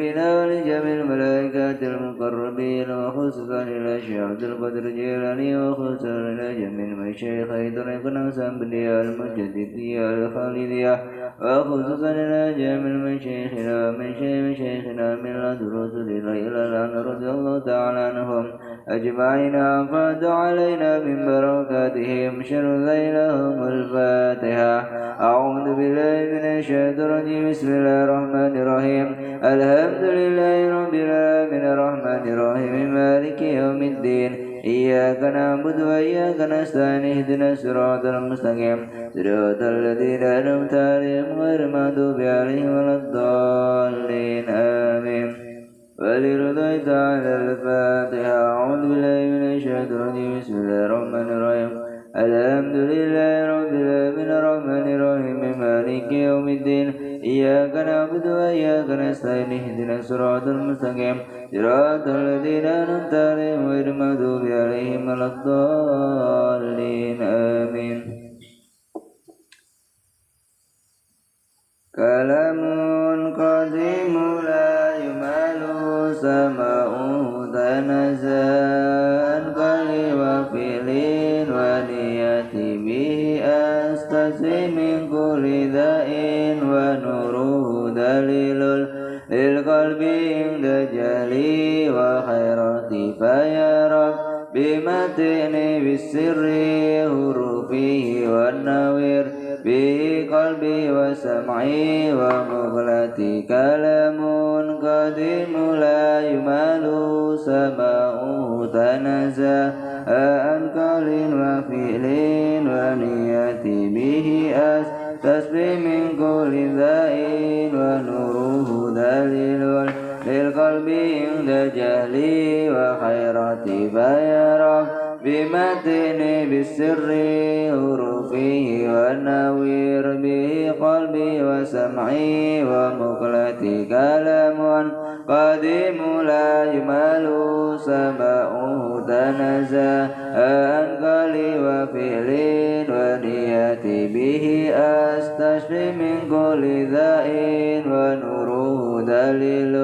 ولجميع الملائكة المقربين وخصوصا إلى شيخ عبد القادر الجيلاني وخصوصا إلى جميع المشايخ طريقنا سامبلية المجددية الخالدية وخصوصا إلى جميع مشايخنا من مشايخنا من الدروس إلى الآن رضي الله تعالى عنهم أجمعين فاد علينا من بركاتهم شر ليلهم الفاتحة. أعوذ بالله من الشيطان الرجيم بسم الله الرحمن الرحيم الحمد لله رب العالمين الرحمن الرحيم مالك يوم الدين إياك نعبد وإياك نستعين اهدنا الصراط المستقيم صراط الذين أنعمت عليهم غير المغضوب عليهم ولا الضالين آمين. ولرضي تعالى الفاتحة. أعوذ بالله من الشيطان الرجيم بسم الله الرحمن الرحيم الحمد لله رب العالمين الرحمن الرحيم مالك يوم الدين إياك نعبد وإياك نستعين اهدنا الصراط المستقيم صراط الذين أنعمت عليهم غير المغضوب عليهم ولا الضالين آمين. كلام قديم لا يمال سماؤه تنزل قل وفعل ونية به أستسقي من كل داء ونوره دليل للقلب عند جلي وخيراتي فيا رب بمتعني بالسر حروفه والنوير به قلبي وسمعي ومغلتي كلام قديم لا يمال سماؤه تنزه عن قول وفعل ونية به أستسقي من كل ذاء ونوره دليل للقلب عند جهلي وخيراتي فيا رب بمتعني بالسر حروفه والنوير به قلبي وسمعي ومقلتي كلام قديم لا يمال سماؤه تنزه عن قول وفعل ونية به أستشفي من كل ذاء ونوره دليل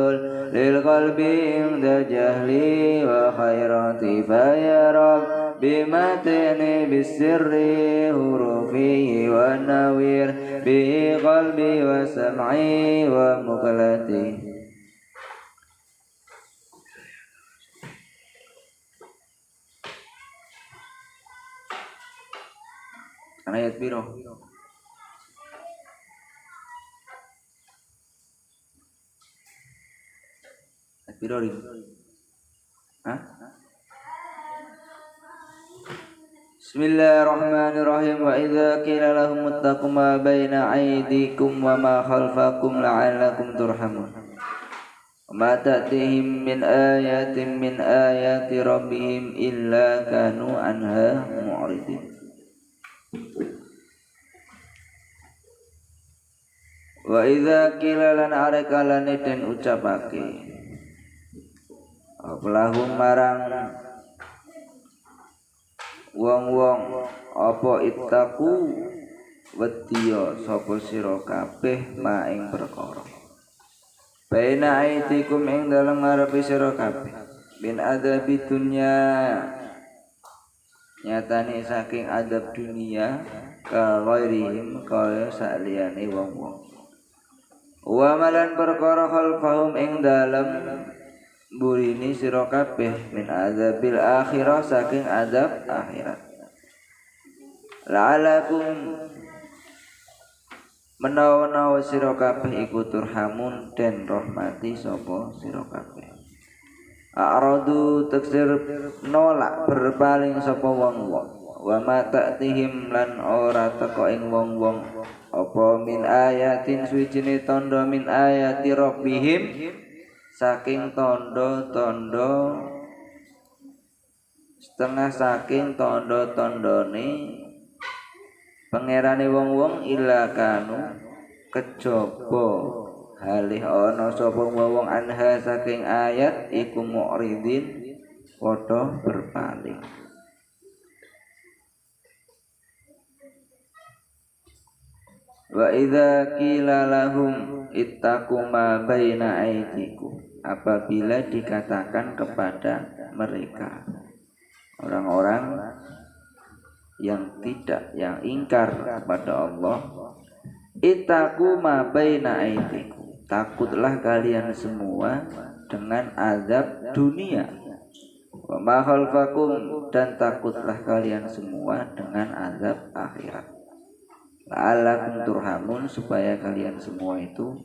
للقلب عند جهلي وخيراتي فيا رب بمتعني بالسر حروفه والنوير به قلبي وسمعي ومقلتي. Ayat biro. Ayat biro rin. Hah? Bismillahirrahmanirrahim. Wa idza qila lahum ittaqu ma baina aydikum wa ma khalfakum la'allakum turhamun. Wa ma ta'tihim min ayatin min ayati rabbihim illa kanu anha mu'ridin. Wa idza qila lan arakala den ucapake lahum marang wong-wong apa ittaku wedya sapa sira kabeh ma ing perkara baina aitikum ing dalem ngarepe sira kabeh bin adabi dunya nyatane saking adab dunia ka ghairihim kaya saliyane wong-wong wa malan perkara khalfahum ing dalem burini sira kabeh min azabil akhirah saking azab akhirat la'alakum menawa sira kabeh iku turhamun den rahmati sapa sira kabeh a'radu taksir nolak berpaling sapa wong-wong wa ma ta'tihim lan ora teka ing wong-wong apa min ayatin suwijine tanda min ayati rabbihim saking tanda-tanda setengah saking tanda-tandane pangerane wong-wong illa kanu kejaba halih ana sapa wong anha saking ayat iku mu'ridin padha berpaling. Wa idza qila lahum ittaqu ma baina aydikum, apabila dikatakan kepada mereka orang-orang yang ingkar kepada Allah, ittaqu ma baina aydikum, takutlah kalian semua dengan azab dunia, wa ma khalfakum, dan takutlah kalian semua dengan azab akhirat, la'allakum turhamun, supaya kalian semua itu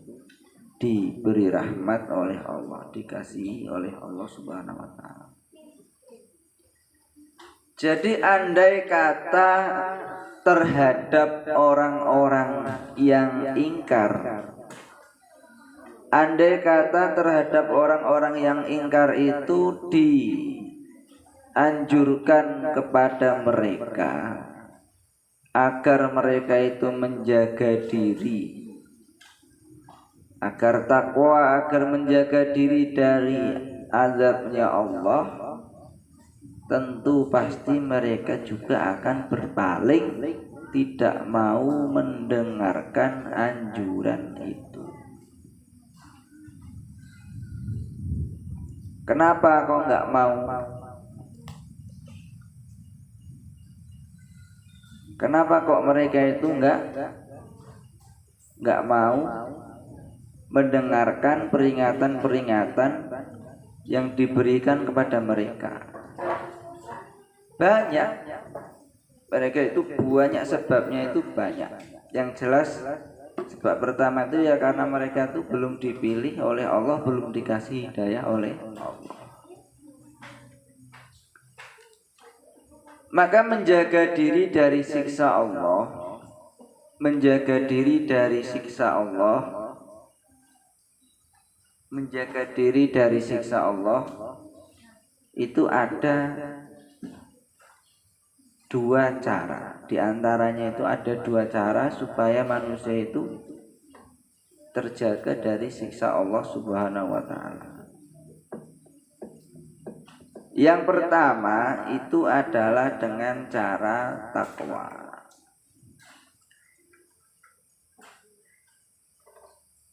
diberi rahmat oleh Allah, dikasihi oleh Allah Subhanahu wa taala. Jadi andai kata terhadap orang-orang yang ingkar, andai kata terhadap orang-orang yang ingkar itu dianjurkan kepada mereka agar mereka itu menjaga diri, agar takwa, agar menjaga diri dari azabnya Allah, tentu pasti mereka juga akan berpaling, tidak mau mendengarkan anjuran itu. Kenapa kok nggak mau? Kenapa kok mereka itu nggak mau mendengarkan peringatan-peringatan yang diberikan kepada mereka? Banyak, mereka itu banyak, sebabnya itu banyak. Yang jelas sebab pertama itu ya karena mereka itu belum dipilih oleh Allah, belum dikasih hidayah oleh Allah. Maka menjaga diri dari siksa Allah, menjaga diri dari siksa Allah, menjaga diri dari siksa Allah itu ada dua cara. Di antaranya itu ada dua cara supaya manusia itu terjaga dari siksa Allah Subhanahu wa taala. Yang pertama itu adalah dengan cara takwa.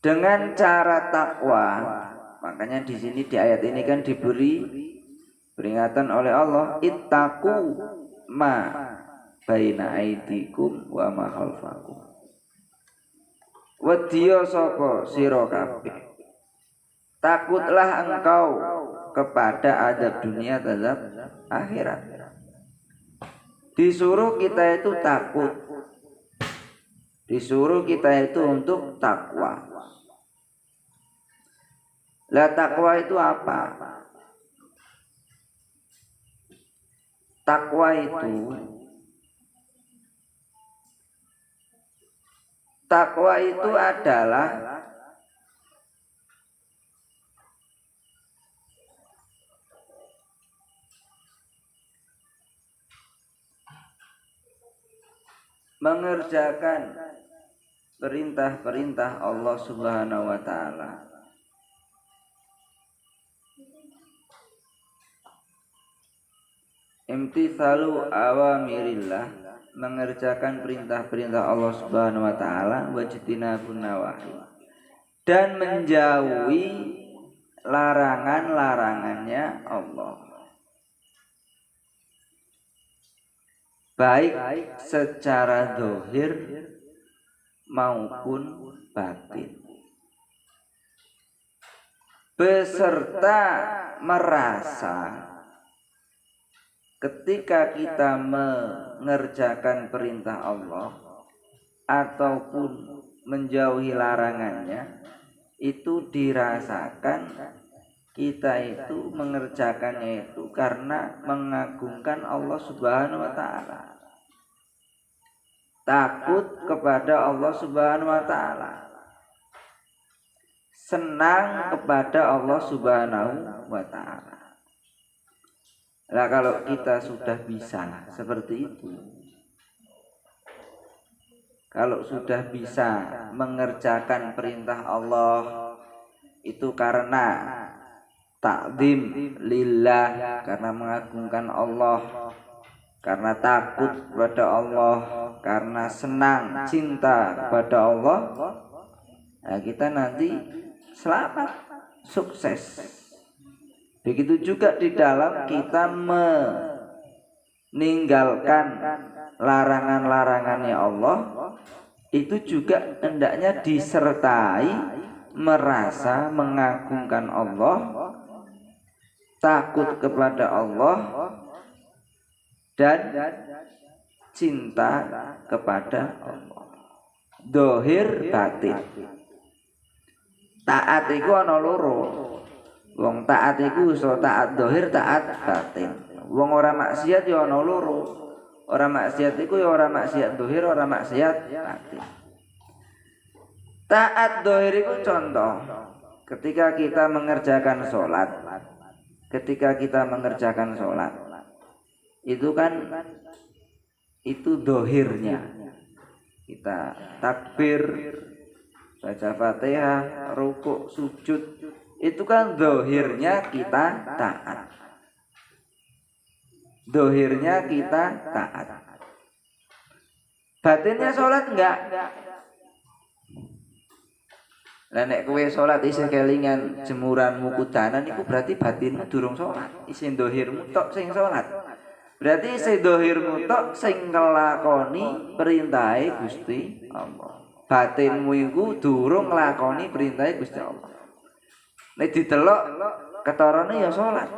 Dengan cara takwa, makanya di sini di ayat ini kan diberi peringatan oleh Allah, ittaqu ma baina aidikum wa ma khalfakum. Wedya sapa sira kabeh, takutlah engkau kepada azab dunia, azab akhirat. Disuruh kita itu takut, disuruh kita itu untuk takwa. Lah takwa itu apa? Takwa itu adalah mengerjakan perintah-perintah Allah Subhanahu wa taala, imtithalu awamirillah, mengerjakan perintah-perintah Allah Subhanahu wa taala, wajtinabun nawahi, dan menjauhi larangan-larangannya Allah, baik secara zahir maupun batin, beserta merasa ketika kita mengerjakan perintah Allah ataupun menjauhi larangannya, itu dirasakan kita itu mengerjakannya itu karena mengagungkan Allah Subhanahu wa taala, takut kepada Allah Subhanahu wa taala, senang kepada Allah Subhanahu wa taala. Nah, kalau kita sudah bisa seperti itu, kalau sudah bisa mengerjakan perintah Allah itu karena ta'zim lillah, karena mengagungkan Allah, karena takut kepada Allah, karena senang cinta kepada Allah, nah kita nanti selamat, sukses. Begitu juga di dalam kita meninggalkan larangan-larangannya Allah, itu juga hendaknya disertai merasa mengagungkan Allah, takut kepada Allah, dan cinta kepada Allah. Dohir batin. Taat iku ana loro. Wong taat iku iso taat dohir, taat batin. Wong ora maksiat ya ana loro. Ora maksiat iku ya ora maksiat dohir, ora maksiat batin. Taat dohir iku contoh ketika kita mengerjakan sholat. Ketika kita mengerjakan sholat, itu kan itu dohirnya. Kita takbir, baca Fatihah, rukuk, sujud, itu kan dohirnya kita taat. Dohirnya kita taat. Batinnya sholat enggak? Lah nek kowe salat isih kelingan jemuranmu kudanan iku berarti batinmu durung salat. Isih dohirmu tok sing salat. Berarti isih dohirmu tok sing nglakoni perintahe Gusti Allah. Batinmu iku durung nglakoni perintahe Gusti Allah. Nek didelok ketarane ya salat.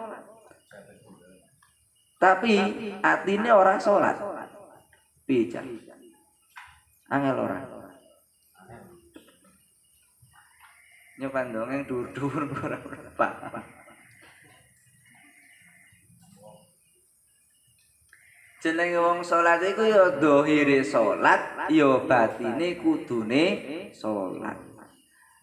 Tapi atine ora salat. Piye? Angel ora. Nyoban dongeng dur-dur ora apa. Jenenge wong salat iku ya dohire salat, ya batine kudune salat.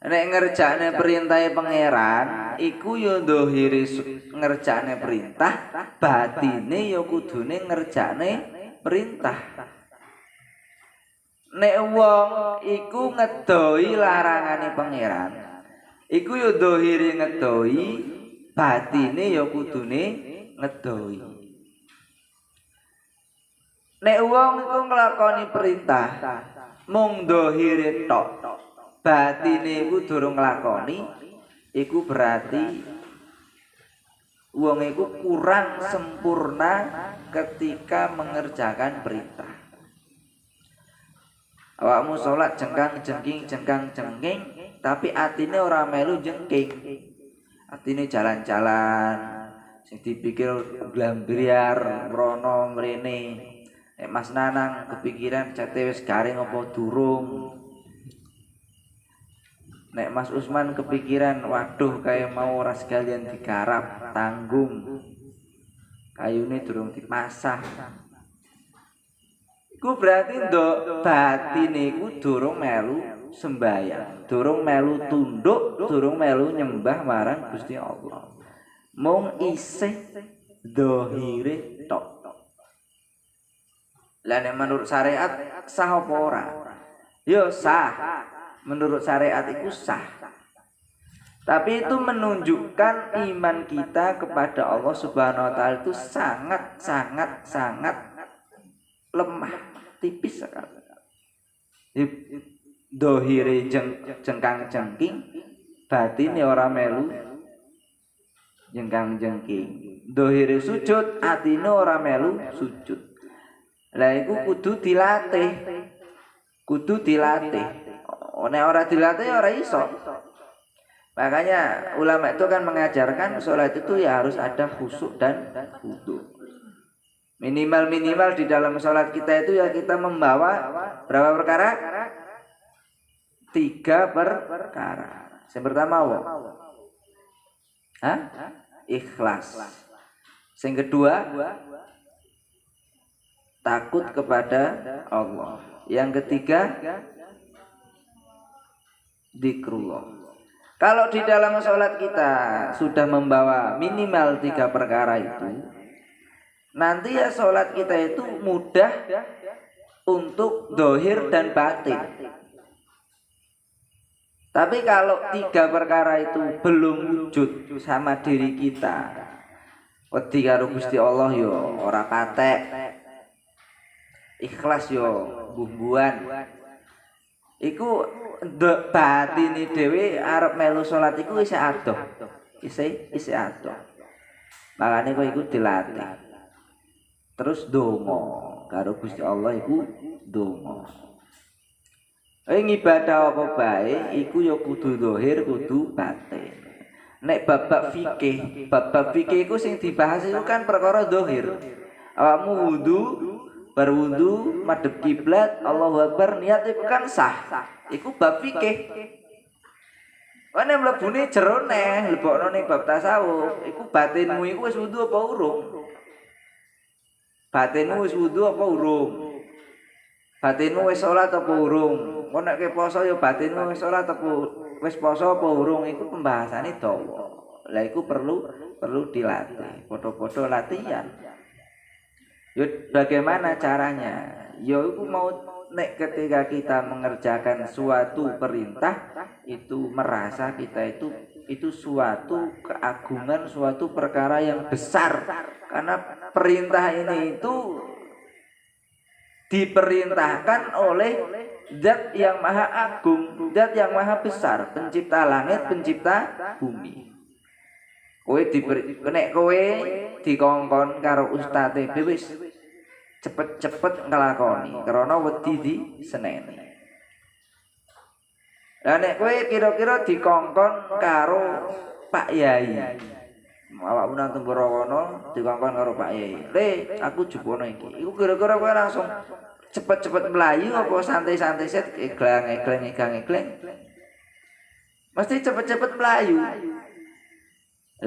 Nek ngerjakne perintahe pangeran, iku ya dohire ngerjakne perintah, batine ya kudune ngerjakne perintah. Nek wong iku ngedoi larangane pangeran, iku ya dohire ngedoi, batine ya kudune ngedoi. Nek wong iku nglakoni perintah mung dohire tok, batine iku durung nglakoni, iku berarti wong iku kurang sempurna ketika mengerjakan perintah. Awakmu sholat jengkang-jengking, tapi atine ora melu jengking. Atine jalan-jalan, sing dipikir glambriar mrono mrene. Nek Mas Nanang kepikiran cete wis garing apa durung. Nek Mas Usman kepikiran waduh kaya mau ora sekalian digarap, tanggung. Kayune durung dipasang. Iku berarti ndok batine iku durung melu sembahyang, durung melu tunduk, durung melu nyembah marang Gusti Allah. Mung isih dohire tok. Lah nek menurut syariat sah apa ora? Yo sah. Menurut syariat itu sah. Tapi itu menunjukkan iman kita kepada Allah Subhanahu wa taala itu sangat lemah, tipis sekali. Dohire jengkang-jengking, batine ora melu jengkang-jengking. Dohire sujud, atine ora melu sujud. Lah iku kudu dilatih. Nek ora dilatih ora iso. Makanya ulama itu kan mengajarkan sholat itu ya harus ada khusyuk dan khudu. Minimal di dalam sholat kita itu ya kita membawa berapa perkara? 3 perkara. Yang pertama ikhlas. Yang kedua takut kepada Allah. Yang ketiga zikrullah. Kalau di dalam sholat kita sudah membawa minimal 3 perkara itu, nanti ya sholat kita itu mudah untuk dohir dan batin. Tapi kalau 3 perkara itu belum wujud sama diri kita, wedi karo Gusti Allah yo ora patek. ikhlas yo bumbuan. Iku ndek batine dhewe arep melu salat iku isih adoh. Isih adoh. Makane kowe iku dilatih. Terus donga karo Gusti Allah iku donga. Ibadah apa bae iku ya kudu zahir kudu batin. Nek bab fikih iku sing dibahas itu kan perkara zahir. Awakmu wudu, berwudu, madhep kiblat, Allahu Akbar, niat iku kan sah. Iku bab fikih. Nek mlebune jero neh, lebokno ning bab tasawuf, iku batinmu iku wis wudu apa urung? Batinmu wis wudu apa urung? Batinmu wis salat apa urung? Kok nek ke poso ya batinmu wis salat apa wis poso apa urung? Iku pembahasannya dawa. Lah iku perlu dilatih, padha-padha latihan. Ya bagaimana caranya? Ya iku mau nek ketika kita mengerjakan suatu perintah itu merasa kita itu suatu keagungan, suatu perkara yang besar. Karena perintah ini itu diperintahkan oleh Zat yang maha agung, Zat yang maha besar, pencipta langit, pencipta bumi. Nek kowe dikongkon karo ustate wis cepet-cepet ngelakoni karena wedi diseneni. Lah nek kowe kira-kira dikongkon karo Pak Yai, awakmu nang Temborowono dikongkon karo Pak Yai, "Le, aku jupono iki." Iku kira-kira kowe langsung cepet-cepet melayu apa santai-santai set egleng. Mesti cepet-cepet melayu.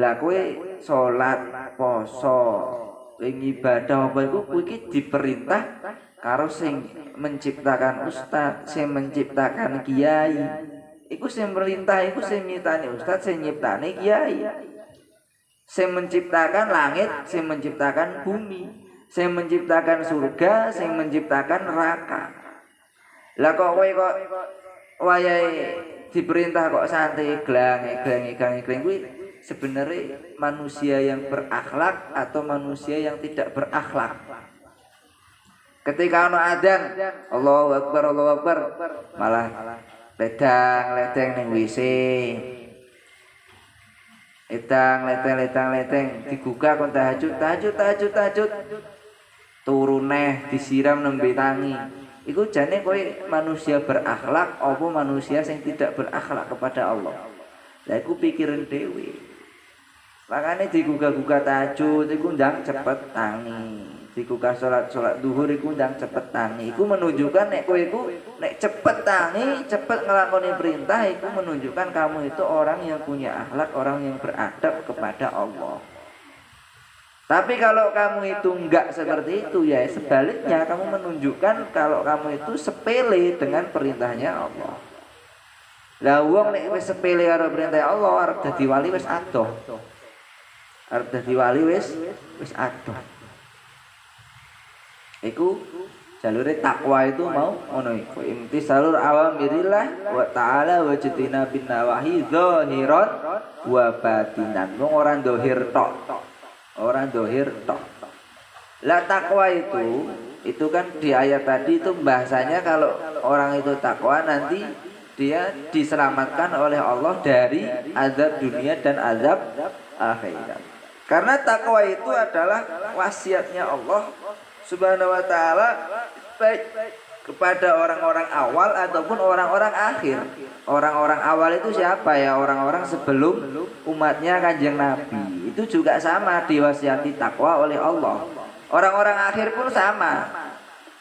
Lah kowe salat, poso, ibadah apa iku kowe iki diperintah karo sing menciptakan ustaz, sing menciptakan kiai. Iku sing merintah, iku sing nyiptani ustaz, sing nyiptani kiai. Sing menciptakan langit, sing menciptakan bumi, sing menciptakan surga, sing menciptakan neraka. Lah kok kowe kok wayahe diperintah kok santai egleng kuwi sebenarnya manusia yang berakhlak atau manusia yang tidak berakhlak. Ketika ana adzan, Allahu Akbar, malah ledang ning WC. Leteng digugah kon tahajud. Turu neh disiram nembe tangi. Iku jane kowe manusia berakhlak apa manusia yang tidak berakhlak kepada Allah. Lah iku pikiran dhewe. Makane digugah-gugah tahajud iku ndang cepet tangi. Digugah salat duhur iku ndang cepet tangi. Iku menunjukkan nek kowe iku nek cepet tangi, cepet ngelakoni perintah iku menunjukkan kamu itu orang yang punya akhlak, orang yang beradab kepada Allah. Tapi kalau kamu itu enggak seperti itu ya sebaliknya kamu menunjukkan kalau kamu itu sepele dengan perintahnya Allah. Lah wong nek wis sepele karo perintah Allah arep dadi wali wis adoh. Arep dadi wali wis adoh. Iku jalure takwa itu mau ngono iku. Imtisalul awamirillah wa ta'ala wa jitina bin nawahi zahiran wa batinan. Wong ora zahir tok. Lah takwa itu kan di ayat tadi itu bahasanya kalau orang itu takwa nanti dia diselamatkan oleh Allah dari azab dunia dan azab akhirat. Karena takwa itu adalah wasiatnya Allah Subhanahu wa taala baik kepada orang-orang awal ataupun orang-orang akhir. Orang-orang awal itu siapa ya? Orang-orang sebelum umatnya Kanjeng Nabi. Itu juga sama diwasiati takwa oleh Allah. Orang-orang akhir pun sama.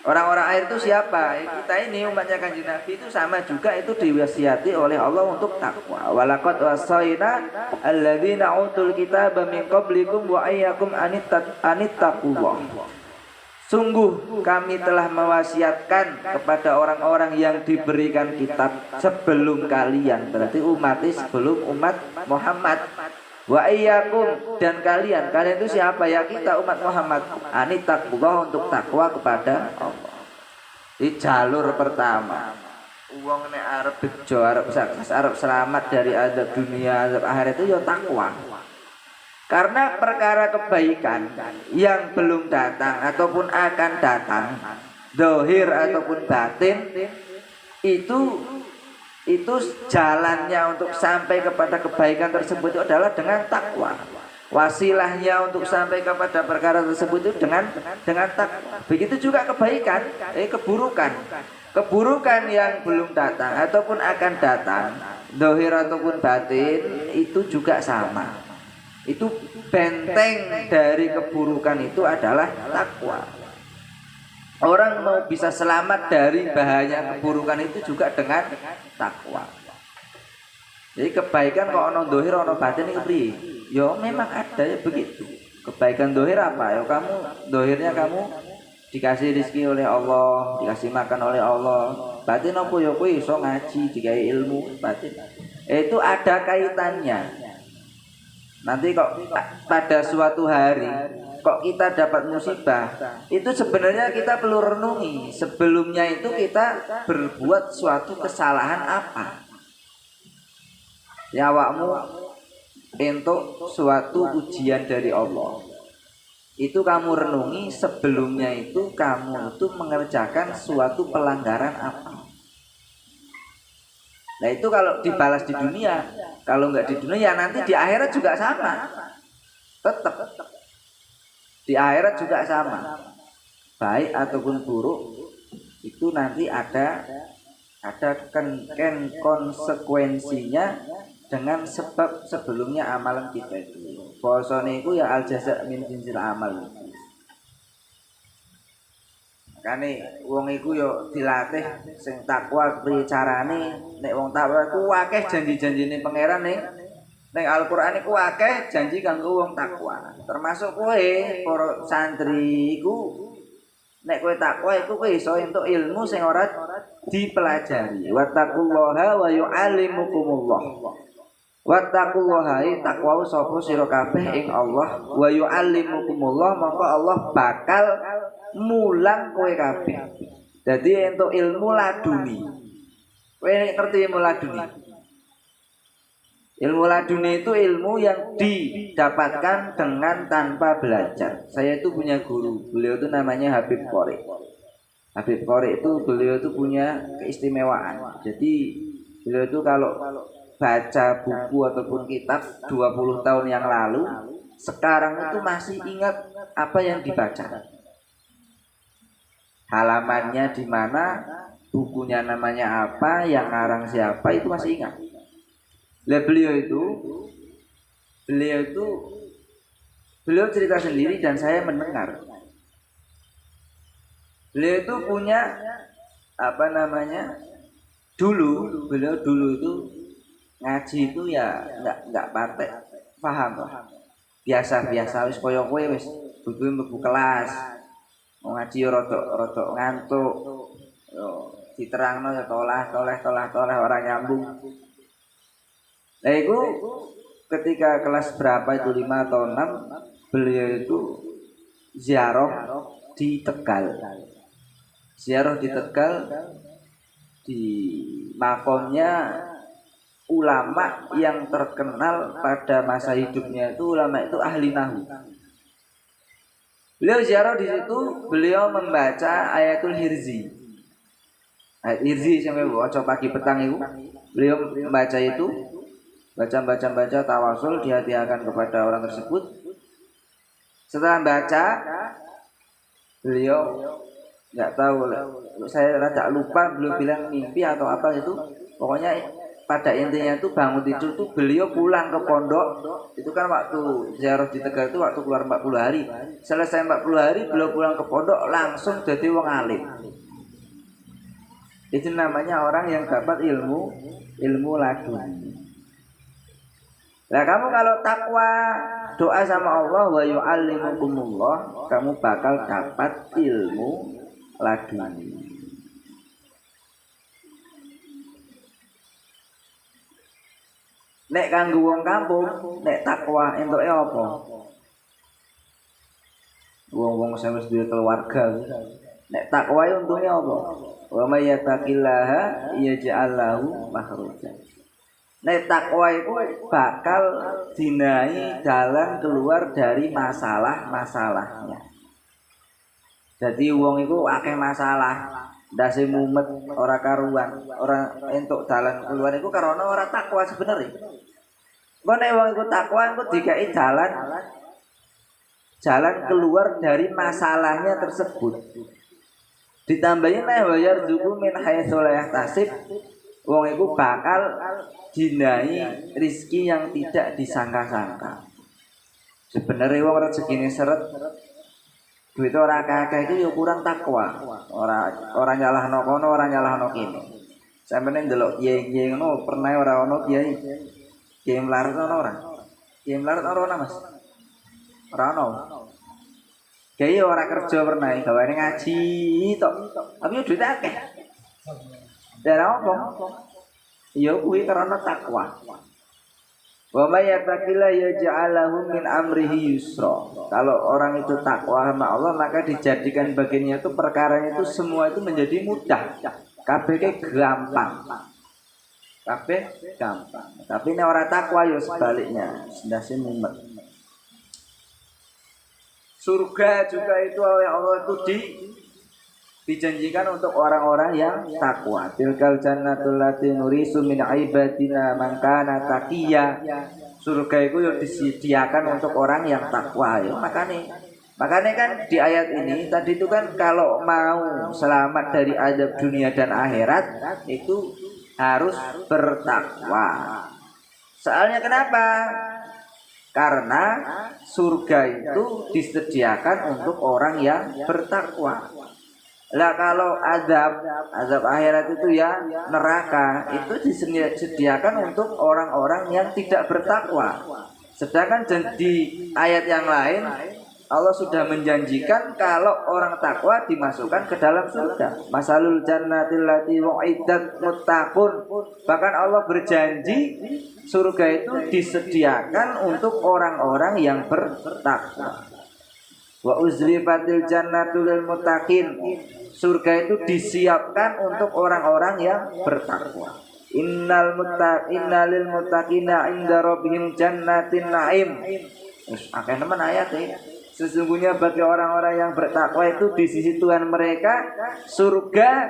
Orang-orang akhir itu siapa? Kita ini umatnya Kanjeng Nabi itu sama juga itu diwasiati oleh Allah untuk takwa. Walaqad wasaina alladzina utul kitaba min qablikum wa ayyakum anittaqullah. Sungguh kami telah mewasiatkan kepada orang-orang yang diberikan kitab sebelum kalian. Berarti umat sebelum umat Muhammad. Wa iyyakum dan kalian itu siapa ya? Kita umat Muhammad. Anittaqullah untuk takwa kepada Allah. Di jalur pertama. Wong nek arep bejo, arep sukses, arep selamat dari azab dunia, azab akhirat itu ya takwa. Karena perkara kebaikan yang belum datang ataupun akan datang Zahir ataupun batin itu jalannya untuk sampai kepada kebaikan tersebut itu adalah dengan takwa. Wasilahnya untuk sampai kepada perkara tersebut itu dengan takwa. Begitu juga kebaikan, keburukan yang belum datang ataupun akan datang, zahir ataupun batin itu juga sama. Itu benteng dari keburukan itu adalah takwa. Orang mau bisa selamat dari bahaya keburukan itu juga dengan takwa. Jadi kebaikan kok ono zahir ono batin itu piye? Ya memang ada ya begitu. Kebaikan zahir apa? Ya kamu zahirnya kamu dikasih rezeki oleh Allah, dikasih makan oleh Allah. Batin apa ya kowe iso ngaji, dikai ilmu, batin. Itu ada kaitannya. Nanti kok pada suatu hari kok kita dapat musibah, itu sebenarnya kita perlu renungi. Sebelumnya itu kita berbuat suatu kesalahan apa? Ya awakmu untuk suatu ujian dari Allah. Itu kamu renungi sebelumnya itu kamu itu mengerjakan suatu pelanggaran apa. Nah itu kalau dibalas di dunia, kalau nggak di dunia ya nanti di akhirat juga sama. Tetap di akhirat juga sama. Baik ataupun buruk itu nanti ada konsekuensinya dengan sebab sebelumnya amalan kita itu. Bosone iku ya al jaza min jinsil amal. Makane wong iku yo dilatih sing takwa piye carane. Nek wong takwa iku akeh janji-janjine pangeran ning Al-Qur'an iku akeh janji kanggo wong takwa. Termasuk kowe para santri iku nek kowe takwa iku kowe iso entuk ilmu sing ora dipelajari. Wattaqullaha wa yu'allimukumullah. Wattaqullaha takwa sapa sira kabeh ing Allah wa yu'allimukumullah maka Allah bakal mulang kowe kabeh. Dadi entuk ilmu laduni. Kowe ngerti ilmu laduni? Ilmu laduni itu ilmu yang didapatkan dengan tanpa belajar. Saya itu punya guru, beliau itu namanya Habib Qori. Habib Qori itu beliau itu punya keistimewaan. Jadi beliau itu kalau baca buku ataupun kitab 20 tahun yang lalu, sekarang itu masih ingat apa yang dibaca. Halamannya di mana, bukunya namanya apa, yang ngarang siapa itu masih ingat. Beliau cerita sendiri dan saya mendengar. Beliau itu punya beliau dulu itu ngaji itu ya nggak patek paham kok. Biasa wis koyo kowe wis mlebu kelas. Mau ngaji rada ngantuk. Yo diterangno ya toleh orang nyambung. Nah itu ketika kelas berapa itu 5 atau 6 beliau itu ziarah di Tegal. Ziarah di Tegal di makomnya ulama yang terkenal pada masa hidupnya itu ulama itu ahli nahwu. Beliau ziarah di situ, beliau membaca ayatul hirzi. Ayat hirzi sampai baca pagi petang itu, beliau membaca itu, baca tawasul dihadiahkan kepada orang tersebut. Setelah baca, beliau nggak tahu, saya rada lupa beliau bilang mimpi atau apa itu. Pokoknya pada intinya itu bangun tidur tuh beliau pulang ke pondok. Itu kan waktu ziarah di Tegal itu waktu keluar 40 hari. Selesai 40 hari beliau pulang ke pondok langsung jadi wong alim. Itu namanya orang yang dapat ilmu laduni. Nah kamu kalau takwa doa sama Allah wa yu'allimukumullah, kamu bakal dapat ilmu laduni. Nek kanggo wong kampung, nek takwa entuke apa? Wong-wong sing wis duwe keluarga. Nek takwa untunge apa? Wa may yattaqillaha yaj'al lahu makhraja. Nek takwa itu bakal dinai jalan keluar dari masalah-masalahnya. Dadi wong iku akeh masalah, ndase mumet, ora karuan, ora entuk dalan keluar iku karena ora takwa sebenarnya. Engko nek wong iku takwa engko dikai jalan keluar dari masalahnya tersebut. Ditambahin nek wayar zuku min haitsu la yahtasib, wong iku bakal dinai rizki yang tidak disangka-sangka. Sebenarnya wong rezekine seret duit ora akeh itu ya kurang takwa. Ora nyalahno kono, ora nyalahno kene. Sampene ndelok kiai-kiai ngono pernah ora ono kiai. Kiai melarat ono ora? Kiai melarat ora Mas? Ora ono. Kiai ora kerja pernah, gawane ngaji tok. Tapi yo duit akeh. Darah apa? Ya kuwi karena takwa. Wa may yattaqilla yaj'alahu min amrihi yusra. Kalau orang itu takwa sama Allah maka dijadikan bagiannya itu perkaranya itu semua itu menjadi mudah. Kabeh gampang. Kabeh gampang. Tapi nek ora takwa ya sebaliknya, ndase mumet. Surga juga itu oleh Allah itu dijanjikan untuk orang-orang yang takwa. Tilkal jannatul lati nurisu min ibadina man kana taqiya. Surga itu ya disediakan untuk orang yang takwa ya. Makanya kan di ayat ini tadi itu kan kalau mau selamat dari azab dunia dan akhirat itu harus bertakwa. Soalnya kenapa? Karena surga itu disediakan untuk orang yang bertakwa. Lah kalau azab akhirat itu ya neraka itu disediakan untuk orang-orang yang tidak bertakwa. Sedangkan di ayat yang lain Allah sudah menjanjikan kalau orang takwa dimasukkan ke dalam surga. Masalul jannatil lati wa'iddat muttaqun. Bahkan Allah berjanji surga itu disediakan untuk orang-orang yang bertakwa. Wa uzlifatil jannatu lil muttaqin. Surga itu disiapkan untuk orang-orang yang bertakwa. Innalil muttaqina inda rabbihim jannatin na'im. Wis akeh nemen ayat iki. Sesungguhnya bagi orang-orang yang bertakwa itu di sisi Tuhan mereka surga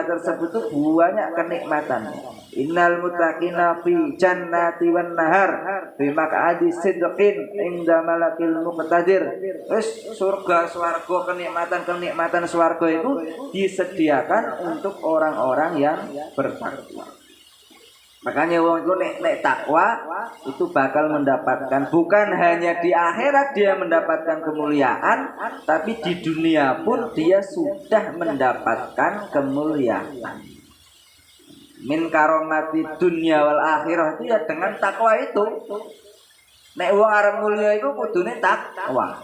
tersebut itu banyak kenikmatan. Innal muttaqina fi jannati wan nahar bi maq'adi sidqin inda malakil muqtadir. Wis surga swarga kenikmatan swarga itu disediakan untuk orang-orang yang bertakwa. Makanya wong itu nek takwa itu bakal mendapatkan bukan hanya di akhirat dia mendapatkan kemuliaan, tapi di dunia pun dia sudah mendapatkan kemuliaan. Min karomati dunia wal akhirah itu ya dengan takwa itu. Nek wong arep mulya iku kudune takwa.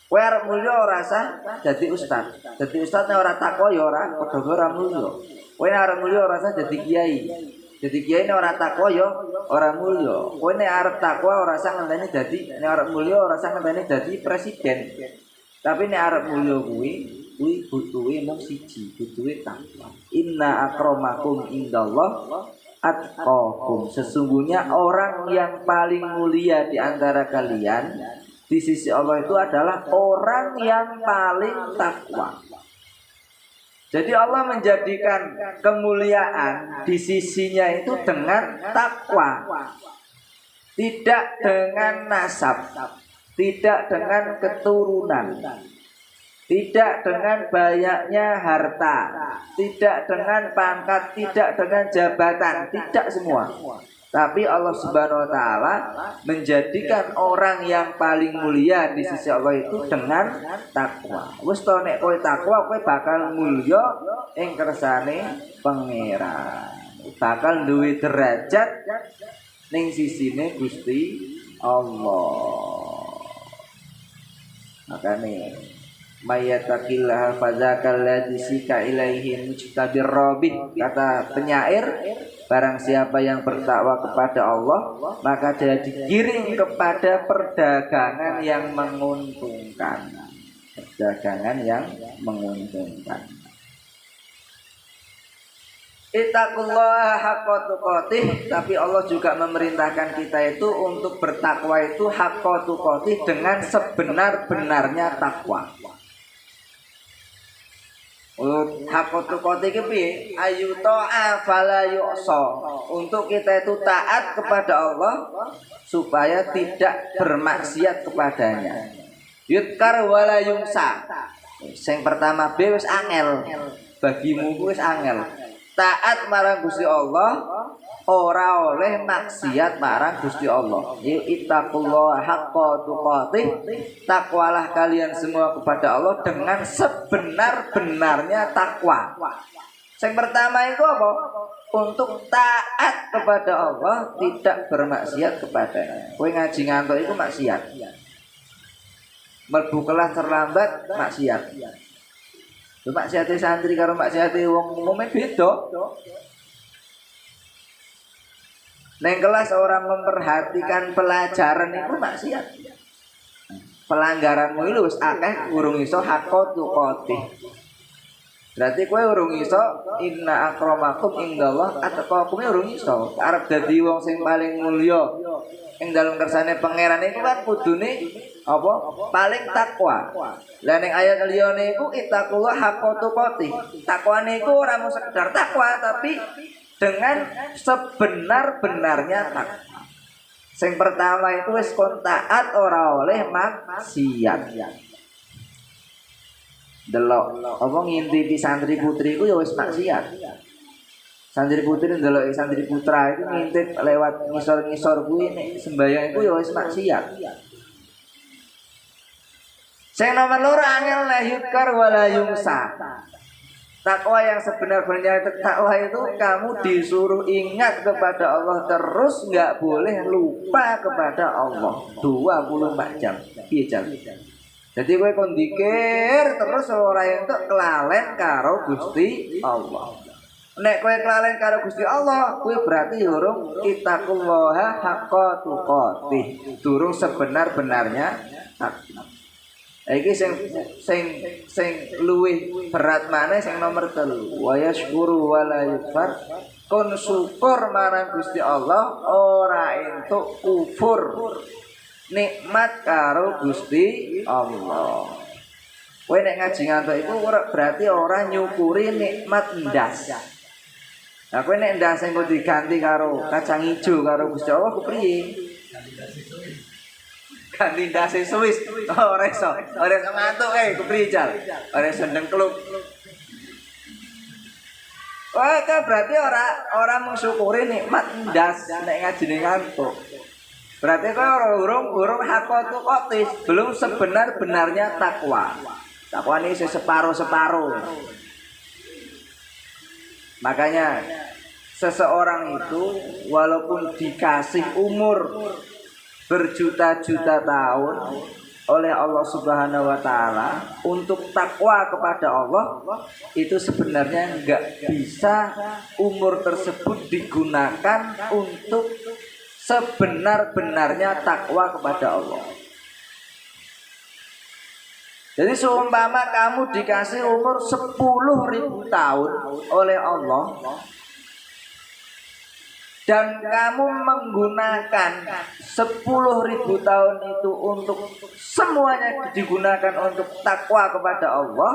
Kowe arep mulya ora usah dadi ustaz. Dadi ustaz nek ora takwa ya ora padha ora mulya. Kowe arep mulya ora usah dadi kiai. Jadi kiai ini orang takwa yo orang mulya. Kowe nek arep takwa ora usah ngenteni dadi nek arep mulya ora usah ngenteni dadi presiden. Tapi nek arep mulya kuwi butuhe mung siji, butuhe takwa. Inna akramakum indallah atqakum. Sesungguhnya orang yang paling mulia di antara kalian di sisi Allah itu adalah orang yang paling takwa. Jadi Allah menjadikan kemuliaan di sisinya itu dengan takwa. Tidak dengan nasab, tidak dengan keturunan, tidak dengan banyaknya harta, tidak dengan pangkat, tidak dengan jabatan, tidak semua. Tapi Allah Subhanahu wa taala menjadikan orang yang paling mulia di sisi Allah itu dengan takwa. Wis to nek kowe takwa kowe bakal mulya ing kersane Pangeran. Bakal duwe derajat ning sisine Gusti Allah. Makane mayyatakillah fadzakal ladzi sika ilaihi mujtabir rabbih, kata penyair, barang siapa yang bertakwa kepada Allah maka dia digiring kepada perdagangan yang menguntungkan. Perdagangan yang menguntungkan. Ittaqullaha haqqa tuqatih, tapi Allah juga memerintahkan kita itu untuk bertakwa itu haqqa tuqatih dengan sebenar-benarnya takwa. Haqqa tuqatih iki piye? Ayu ta'a fala yu'sa. Untuk kita itu taat kepada Allah supaya tidak bermaksiat kepadanya. Yudkar wala yungsa. Sing pertama B wis angel. Bagimu wis angel. Taat marang Gusti Allah ora oleh maksiat marang Gusti Allah. Ittaqullaha haqqa tuqatih, takwalah kalian semua kepada Allah dengan sebenar-benarnya takwa. Yang pertama itu apa? Untuk taat kepada Allah, tidak bermaksiat kepadanya. Kowe ngaji ngantuk itu maksiat. Mlebu kelas terlambat maksiat. Maksiate santri karo maksiate wong umum beda. Neng kelas orang memperhatikan pelajaran itu maksiat. Pelanggaranmu itu wis akeh urung iso haqqa tuqatih. Berarti kowe urung iso inna akramakum indallah atqakum urung iso. Arep dadi wong sing paling mulya ing dalem kersane pangeran iku kan kudune apa? Paling takwa. Lah ning ayat liyane iku ittaqullah haqqa tuqatih. Takwa niku ora mung sekedar takwa tapi dengan sebenar-benarnya takwa. Sing pertama itu wis kon taat ora oleh maksiat. Delok apa ngintipi santri putri iku ya wis maksiat. Santri putri ndelok santri putra itu ngintip lewat ngisor-ngisor kuwi nek sembayang iku ya wis maksiat. Sing nomor loro angel la yudkar wala yungsa. Takwa yang sebenar-benarnya takwa itu kamu disuruh ingat kepada Allah terus, nggak boleh lupa kepada Allah 24 jam. Piye jam? Jadi kowe kon dikir terus ora entuk kelalen karo Gusti Allah. Nek kowe kelalen karo Gusti Allah, kowe berarti urung ittaqullaha haqqa tuqatih. Durung sebenar-benarnya takwa. Iki sing luwih berat maneh sing nomor 3. Wa yashkuru wa la yukfar. Kon syukur marang Gusti Allah ora entuk kufur. Nikmat karo Gusti Allah. Kowe nek ngaji ngantuk iku berarti ora nyukuri nikmat ndas. Nah kowe nek ndas sing diganti karo kacang ijo karo Gusti Allah kepriye? Ganti ndase Swiss. Ora iso. Ora iso ngantuk kepriye jal. Ora iso ndengkluk. Wah, kan berarti ora mensyukuri nikmat ndas nek ngajine ngantuk. Berarti kau urung haqqa tuqatih, belum sebenar-benarnya takwa. Takwa ini separuh-separuh. Makanya seseorang itu walaupun dikasih umur berjuta-juta tahun oleh Allah Subhanahu wa taala untuk takwa kepada Allah, itu sebenarnya enggak bisa umur tersebut digunakan untuk sebenar-benarnya takwa kepada Allah. Jadi seumpama kamu dikasih umur 10.000 tahun oleh Allah dan kamu menggunakan 10.000 tahun itu untuk semuanya digunakan untuk takwa kepada Allah,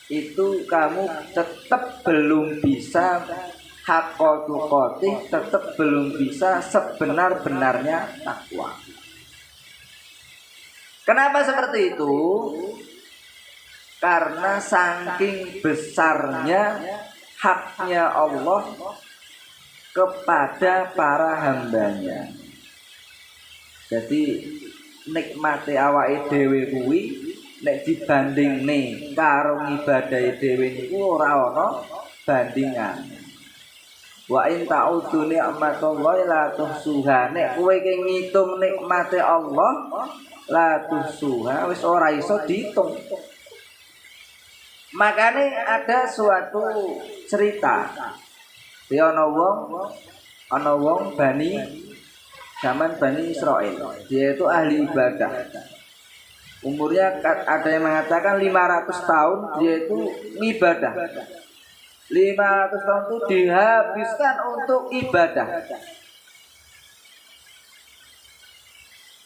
itu kamu tetap belum bisa haqqa tuqatih, tetap belum bisa sebenar-benarnya takwa. Kenapa seperti itu? Karena saking besarnya haknya Allah kepada para hambanya. Jadi nikmati awake dhewe kuwi nek dibandingne karo ngibadahi dhewe niku ora ana bandingan. Wa in ta'udzu ni'matallahi la tuhsuha. Nek kowe ki ngitung nikmate Allah la tuhsuha, wis ora iso diitung. Makane ada suatu cerita. Ya ana wong Bani zaman Bani Israil. Dia itu ahli ibadah. Umurnya ada yang mengatakan 500 tahun dia itu ibadah. 500 tahun itu dihabiskan untuk ibadah.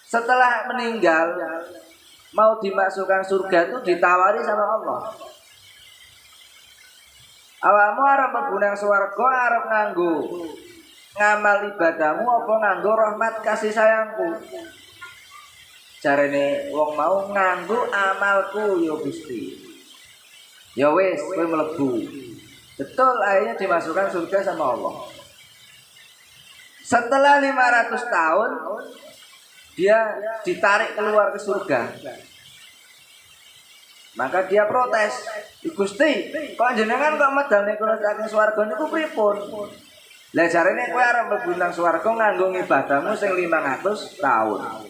Setelah meninggal mau dimasukkan surga itu ditawari sama Allah. Awakmu arep mlebu nang swarga arep nganggo ngamal ibadahmu apa nganggo rahmat kasih sayangku? Jarene wong mau nganggo amalku ya Gusti. Ya wis kowe mlebu. Betul akhirnya dimasukkan surga sama Allah. Setelah 500 tahun dia ditarik keluar ke surga. Maka dia protes, Gusti, kok jenengan kok medalne kula saking swarga niku pripun? Lah jarene kowe arep mlebu nang swarga nganggo ibadahmu sing 500 tahun.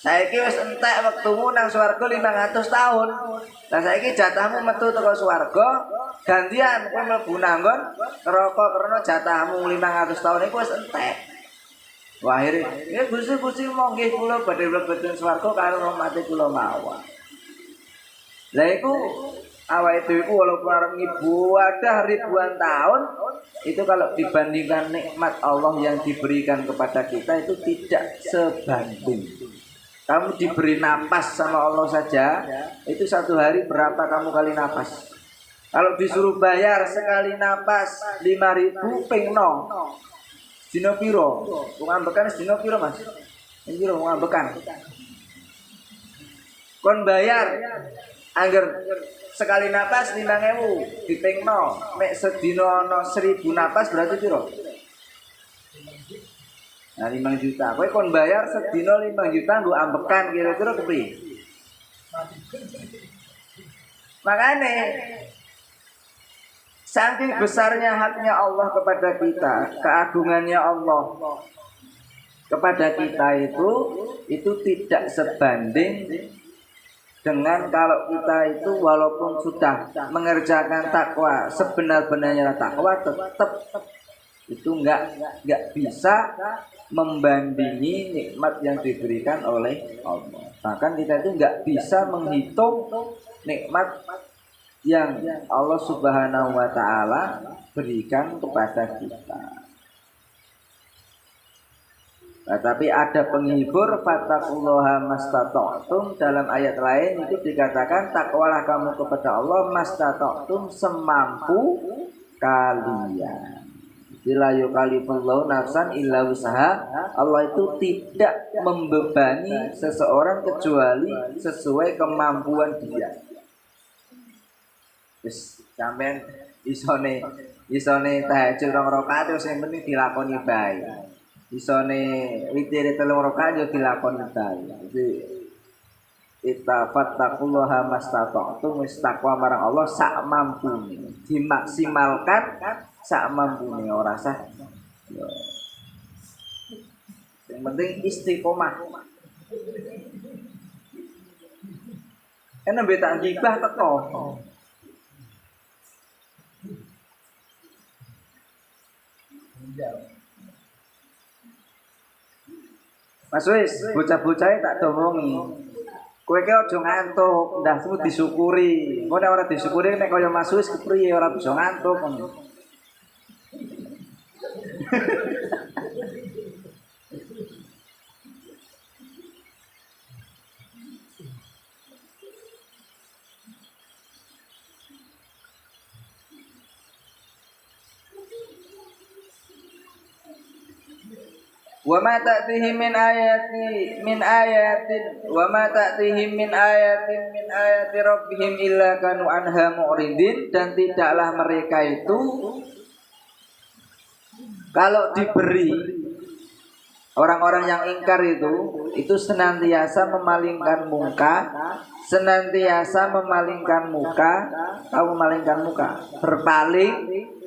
Saiki wis entek wektumu nang swarga 500 tahun. Lah saiki jatahmu metu teko swarga, gantian kowe mlebu nanggon neraka karena jatahmu 500 tahun iku wis entek. Wah akhirnya, ya Gusti monggih kula badhe mlebu swarga karo rahmate kula mawon. Lah iku awake dhewe iku walaupun arep ibadah ribuan tahun, itu kalau dibandingkan nikmat Allah yang diberikan kepada kita itu tidak sebanding. Kamu diberi napas sama Allah saja, itu satu hari berapa kamu kali napas? Kalau disuruh bayar sekali napas 5.000 ping 0. Dino piro? Wong ambekan dino piro, Mas? Piro wong ambekan? Kon bayar angger sekali napas 5.000 diping 0. Mek sedina ana 1.000 napas berarti piro? Nah 5 juta. Kowe kon bayar sedina 5 juta nggo ambekan kira-kira kepriye? Makane saking besarnya haknya Allah kepada kita, keagungannya Allah kepada kita itu tidak sebanding dengan kalau kita itu walaupun sudah mengerjakan takwa sebenar-benarnya takwa tetap itu enggak bisa membandingi nikmat yang diberikan oleh Allah. Bahkan kita itu enggak bisa menghitung nikmat yang Allah Subhanahu wa taala berikan kepada kita. Nah, tapi ada penghibur fattaqullaha mastata'tum, dalam ayat lain itu dikatakan takwalah kamu kepada Allah mastata'tum semampu kalian. La yukallifullahu nafsan illa wusaha. Allah itu tidak membebani seseorang kecuali sesuai kemampuan dia. Wis sampean isone tahajud 2 rakaat wis sing penting dilakoni bae. Isone witir 3 rakaat yo dilakoni bae. Jadi ittafattaqullaha mastata'tum, wis takwa marang Allah sak mampune. Dimaksimalkan sak mampune ora sah. Yang penting istiqomah. Kan mbek gibah teko. Mas wis, bocah-bocahe tak domongi. Kowe ki aja ngantuk, ndasmu disyukuri. Engko nek ora disyukuri nek kaya Mas wis kepriye ora bisa ngantuk. Wa ma ta'tihim min ayatin min ayati rabbihim illa kanu anha mu'ridin, dan tidaklah mereka itu kalau diberi, orang-orang yang ingkar itu senantiasa memalingkan muka, berpaling.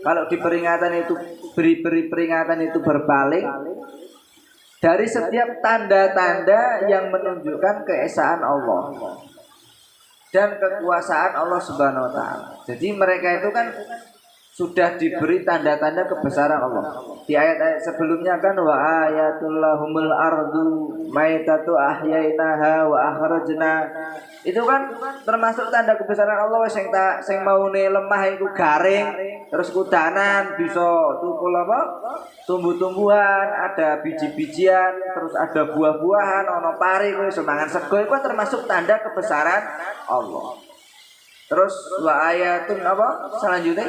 Kalau diperingatan itu beri peringatan itu berpaling dari setiap tanda-tanda yang menunjukkan keesaan Allah dan kekuasaan Allah Subhanahu wa taala. Jadi mereka itu kan sudah diberi tanda-tanda kebesaran Allah. Di ayat-ayat sebelumnya kan wa ayatul lahumul ardu maitatu ahyainaha wa akhrajna. Itu kan termasuk tanda kebesaran Allah sing maune lemah iku garing, terus kudanan bisa tukul apa? Tumbuh-tumbuhan, ada biji-bijian, terus ada buah-buahan, ono pari kowe semangan sego itu kan termasuk tanda kebesaran Allah. Terus wa ayatun apa? Selanjutnya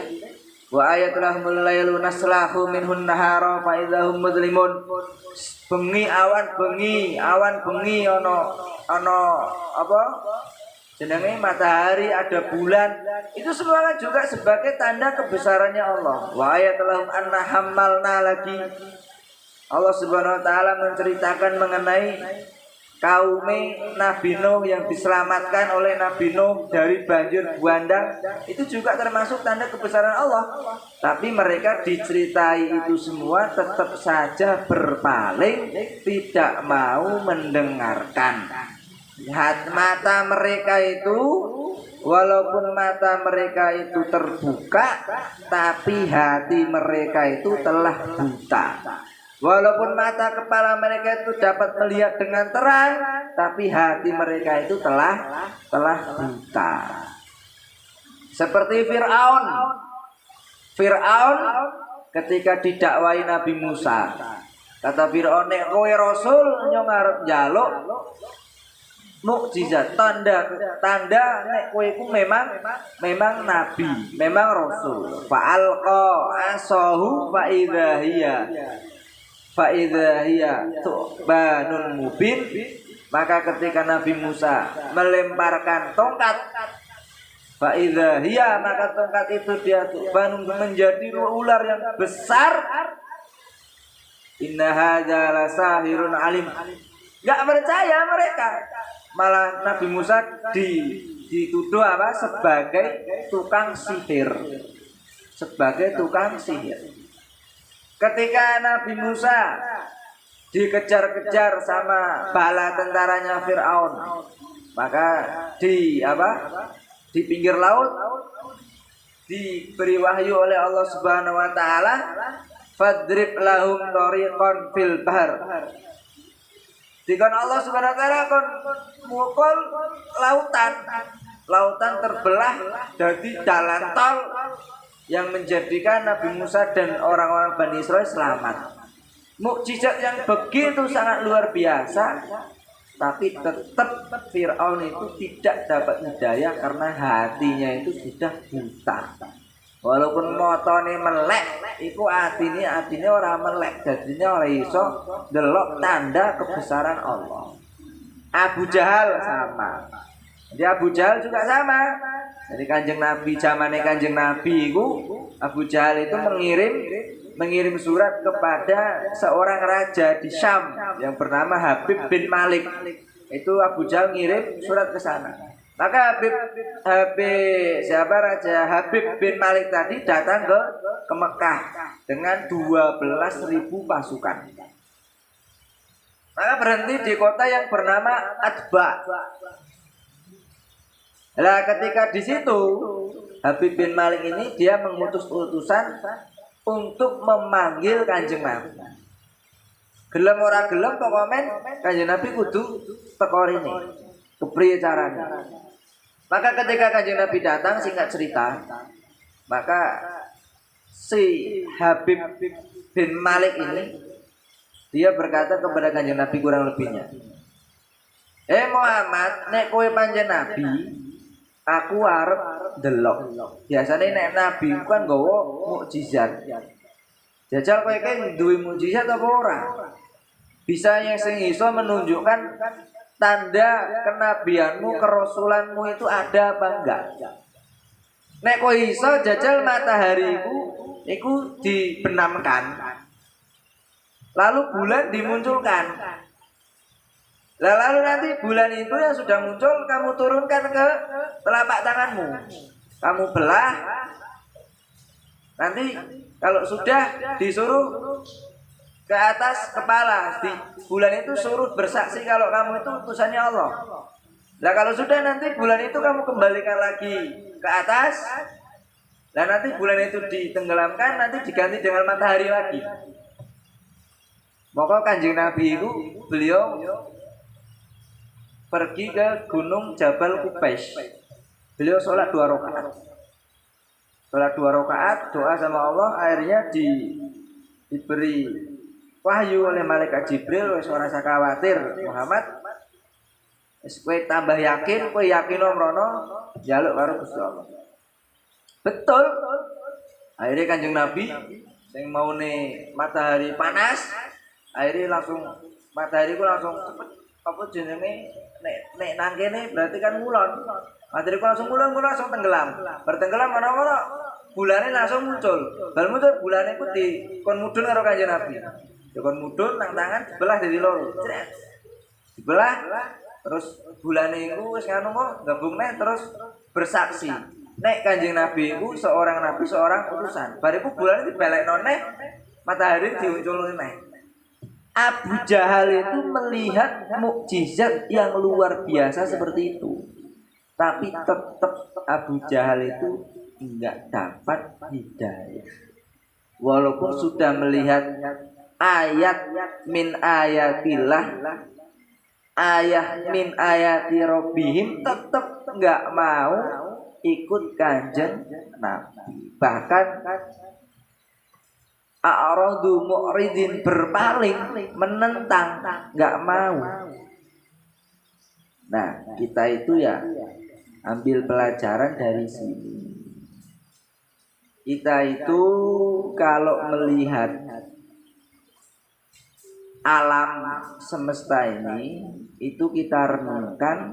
wa ayatul lahumul lailu naslahu minhun nahara fa idzahum mudlimun. Awan bengi ono apa jenenge matahari, ada bulan, itu semua kan juga sebagai tanda kebesarannya Allah. Wa ayatul lahum anna hammalna lagi, Allah Subhanahu wa taala menceritakan mengenai kaum Nabi Nuh yang diselamatkan oleh Nabi Nuh dari banjir bandang. Itu juga termasuk tanda kebesaran Allah. Tapi mereka diceritai itu semua tetap saja berpaling, tidak mau mendengarkan. Mata mereka itu, walaupun mata mereka itu terbuka, tapi hati mereka itu telah buta. Walaupun mata kepala mereka itu dapat melihat dengan terang, tapi hati mereka itu telah buta. Seperti Fir'aun. Fir'aun ketika didakwai Nabi Musa, kata Fir'aun, nek kowe rasul nyong arep njaluk mukjizat, tanda nek kowe iku memang nabi, memang rasul. Fa'alqa asahu fa idza hiya tu'banun mubin. Maka ketika Nabi Musa melemparkan tongkat, fa idza hiya, maka tongkat itu dia tu'banun, menjadi ular yang besar. Inna hadza lasahirun alim. Enggak percaya mereka. Malah Nabi Musa dituduh apa? Sebagai tukang sihir. Ketika Nabi Musa dikejar-kejar sama bala tentaranya Fir'aun, maka di pinggir laut diberi wahyu oleh Allah Subhanahu wa taala, fadrib lahum tariqan fil bahr. Dikon Allah Subhanahu wa taala kon mukul lautan terbelah jadi jalan tol yang menjadikan Nabi Musa dan orang-orang Bani Israel selamat. Mukjizat yang begitu sangat luar biasa, tapi tetap Fir'aun itu tidak dapat hidayah karena hatinya itu sudah buta. Walaupun motone melek, iku atine ora melek, jadinya ora iso delok tanda kebesaran Allah. Abu Jahal sama. Dia Abu Jahal juga sama. Jadi Kanjeng Nabi, zamane Kanjeng Nabi itu Abu Jahal itu mengirim surat kepada seorang raja di Syam yang bernama Habib bin Malik. Itu Abu Jahal ngirim surat ke sana. Maka Raja Habib bin Malik tadi datang ke Mekah dengan 12.000 pasukan. Maka berhenti di kota yang bernama Atba. Nah, ketika di situ Habib bin Malik ini dia mengutus utusan untuk memanggil Kanjeng Nabi. Gelem ora gelem pokoknya Kanjeng Nabi kudu teko rene. Kepriye caranya? Maka ketika Kanjeng Nabi datang, singkat cerita, maka si Habib bin Malik ini dia berkata kepada Kanjeng Nabi kurang lebihnya, Muhammad, nek kowe panjen Nabi, aku arep delok. Biasane nek nabi kan nggawa mukjizat. Jajal kowe iki duwe mukjizat apa ora? Bisa yang sing iso menunjukkan tanda kenabianmu, kerasulanmu itu ada apa enggak? Nek kowe iso jajal matahariku iku dibenamkan. Lalu bulan dimunculkan. Lalu nanti bulan itu yang sudah muncul kamu turunkan ke telapak tanganmu, kamu belah. Nanti kalau sudah disuruh ke atas kepala, di bulan itu suruh bersaksi kalau kamu itu utusannya Allah. Nah kalau sudah nanti bulan itu kamu kembalikan lagi ke atas, Nah nanti bulan itu ditenggelamkan, nanti diganti dengan matahari lagi. Maka Kanjeng Nabi itu beliau pergi ke Gunung Jabal Qubais. Beliau sholat 2 rakaat. Sholat 2 rakaat, doa sama Allah, akhirnya diberi wahyu oleh malaikat Jibril, wis ora usah khawatir Muhammad. Wis kowe tambah yakin, kowe yakin mrono njaluk karo Gusti Allah. Betul. Akhirnya Kanjeng Nabi sing maune matahari panas, akhirnya langsung matahari ku langsung cepet apa jenenge nek nang kene berarti kan ngulon. Matahari ku langsung ngulon langsung tenggelam. Bertenggelam ana-ana bulane langsung muncul. Bal muncul bulane ku kon mudhun karo Kanjeng Nabi. Ya kon mudhun nang tangan dibelah dadi loro. Dibelah terus bulane iku wis nganu kok gabung neh terus bersaksi. Nek Kanjeng Nabi iku seorang nabi, seorang utusan. Bar iku bulane dibelekno neh matahari diunculne neh. Abu Jahal itu melihat mukjizat yang luar biasa seperti itu. Tapi tetap Abu Jahal itu enggak dapat hidayah. Walaupun sudah melihat ayat min ayatillah, ayat min ayati rabbihim, tetap enggak mau ikut Kanjeng Nabi. Bahkan a'radu mu'ridin, berpaling, menentang, enggak mau. Nah, kita itu ya ambil pelajaran dari sini. Kita itu kalau melihat alam semesta ini, itu kita renungkan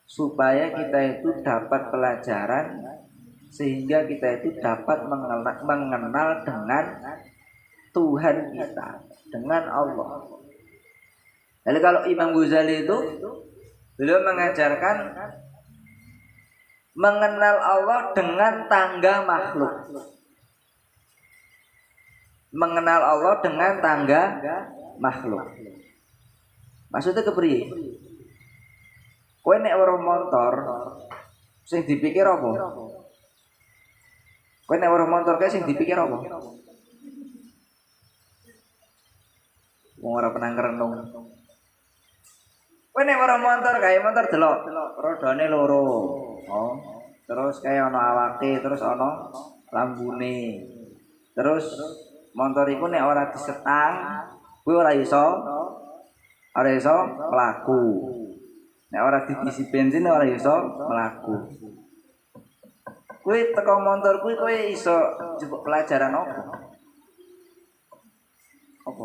supaya kita itu dapat pelajaran, sehingga kita itu dapat mengenal dengan Tuhan kita, dengan Allah. Jadi kalau Imam Ghazali itu beliau mengajarkan mengenal Allah dengan tangga makhluk. Mengenal Allah dengan tangga makhluk. Maksudnya kepriye? Kowe nek weruh motor sing dipikir apa? Kowe nek weruh motor kae sing dipikir apa? Wong ora pernah ngrenung. Kowe nek weruh motor kae motor delok, rodane loro. Oh, terus kae ana awake, terus ana lambune. Terus motor iku nek ora disetang, kuwi ora iso mlaku. Nek ora diisi bensin ora iso mlaku. Kuwi teko motor kuwi kowe iso njupuk pelajaran apa? Apa?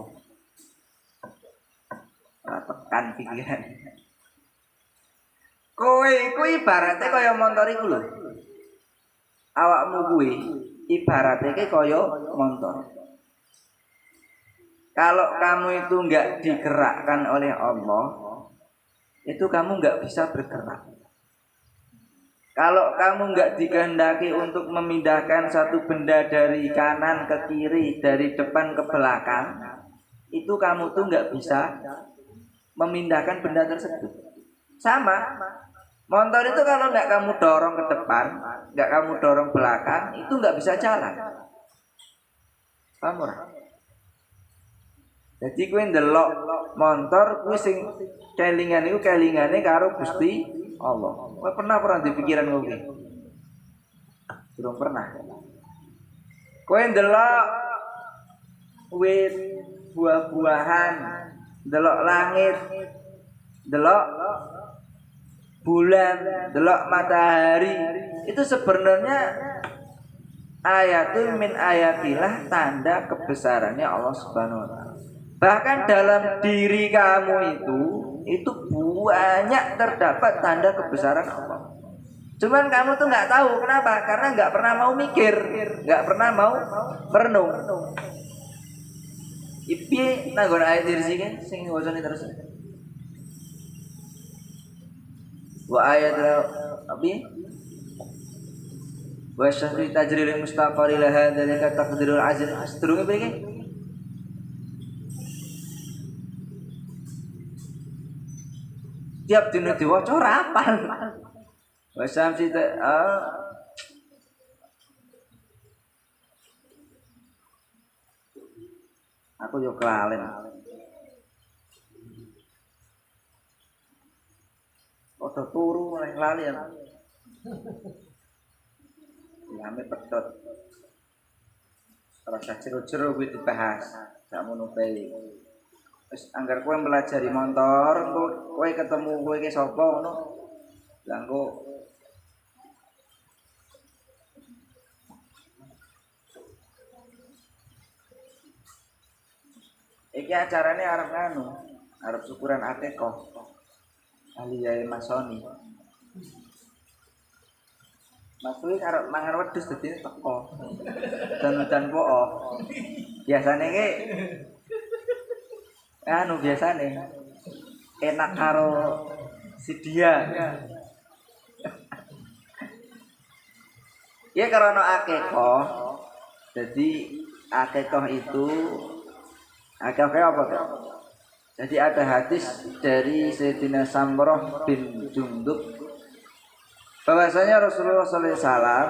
Ora tekan pikiran. Kowe iku ibarate kaya motor iku lho. Awakmu kuwi ibarate kaya motor. Kalau kamu itu enggak digerakkan oleh Allah, itu kamu enggak bisa bergerak. Kalau kamu enggak dikehendaki untuk memindahkan satu benda dari kanan ke kiri, dari depan ke belakang, itu kamu tuh enggak bisa memindahkan benda tersebut. Sama, motor itu kalau enggak kamu dorong ke depan, enggak kamu dorong belakang, itu enggak bisa jalan. Paham ora? Jadi kowe ndelok motor kuwi sing kelingan iku kelingane karo Gusti Allah. Kowe pernah di pikiran kowe? Belum pernah. Kowe ndelok wit, buah-buahan, ndelok langit, ndelok bulan, ndelok matahari, itu sebenarnya ayatul min ayatillah, tanda kebesarannya Allah Subhanahu wa taala. Bahkan dalam diri kamu itu banyak terdapat tanda kebesaran Allah. Cuman kamu tuh nggak tahu kenapa? Karena nggak pernah mau mikir, nggak pernah mau merenung. Ipi nanggon ayat diri sini, sing wajane terus. Wa ayat abi wa syahri tajril mustaqarri laha dzalika taqdirul aziz. Seterusnya begini. Tiap dina diwaca ora apal. Wa syamsi Aku yo kelalen. Padha turu oleh lali ya. Lame pedhot. Rasa jero-jero kuwi dibahas. Sakmono bae. Wis anggar kowe melajari motor, engko kowe ketemu kowe ki sapa ngono. Lah engko iki acarane arep anu, arep syukuran akikah. Ali yae Mas Soni. Mas kuwi arep mangan wedhus dadi teko. Dan pook. Biasane ki anu biasane enak karo si dia. Ya karena akikah. Jadi akikah itu akikah apa tuh? Jadi ada hadis dari Sayyidina Samrah bin Jundub bahwasanya Rasulullah SAW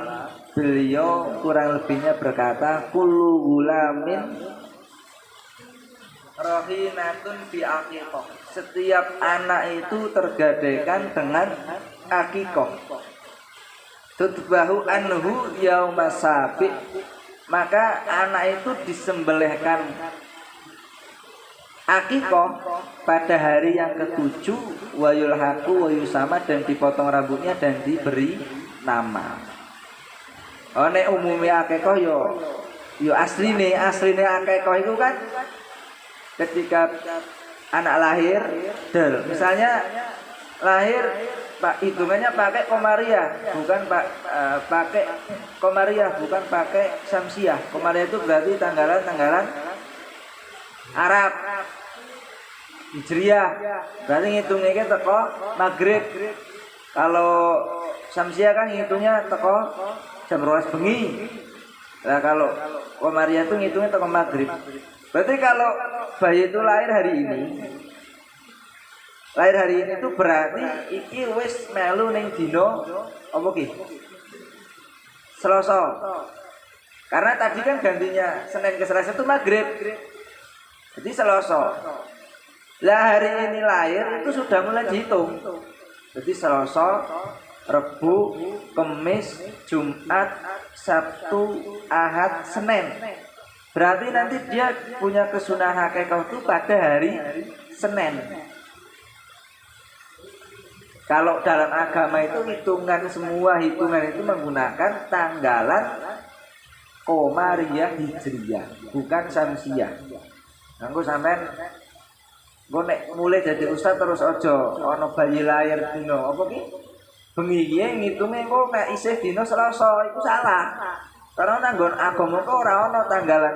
beliau kurang lebihnya berkata kullu gulamin rahinatun bi aqiqah. Setiap anak itu tergadaikan dengan akikah. Tutbahu anhu yaumas sabi, maka anak itu disembelihkan akikah pada hari yang ketujuh, wayul haku wayusama, dan dipotong rambutnya dan diberi nama. Oh nek umumnya akikah yo asline akikah itu kan ketika anak lahir, misalnya lahir Pak hitungannya pakai komariah, bukan pakai komariah, bukan pakai samsiah. Komariah itu berarti tanggalan Arab Hijriah, berarti ngitungnya teko maghrib. Kalau samsiah kan ngitungnya teko jam 12 bengi. Nah kalau komariah itu ngitungnya teko maghrib. Berarti kalau bayi itu lahir hari ini itu berarti iki wis melu ning dina apa ki? Selasa. Karena tadi kan gantinya Senin ke Selasa itu maghrib. Jadi Selasa. Lah hari ini lahir itu sudah mulai dihitung. Jadi Selasa, Rebu, Kamis, Jumat, Sabtu, Ahad, Senin. Berarti nanti dia punya kesunahan akikah itu pada hari Senin. Kalau dalam agama itu semua hitungan itu menggunakan tanggalan Komariah Hijriyah, bukan Samsiah. Nganggo sampean nggo nek mulai jadi ustaz terus aja ana bayi lahir dina apa ki? Bengi iki ngitunge engko nek isih dina Selasa iku salah. Karena nanggon agama kok ora ana tanggalan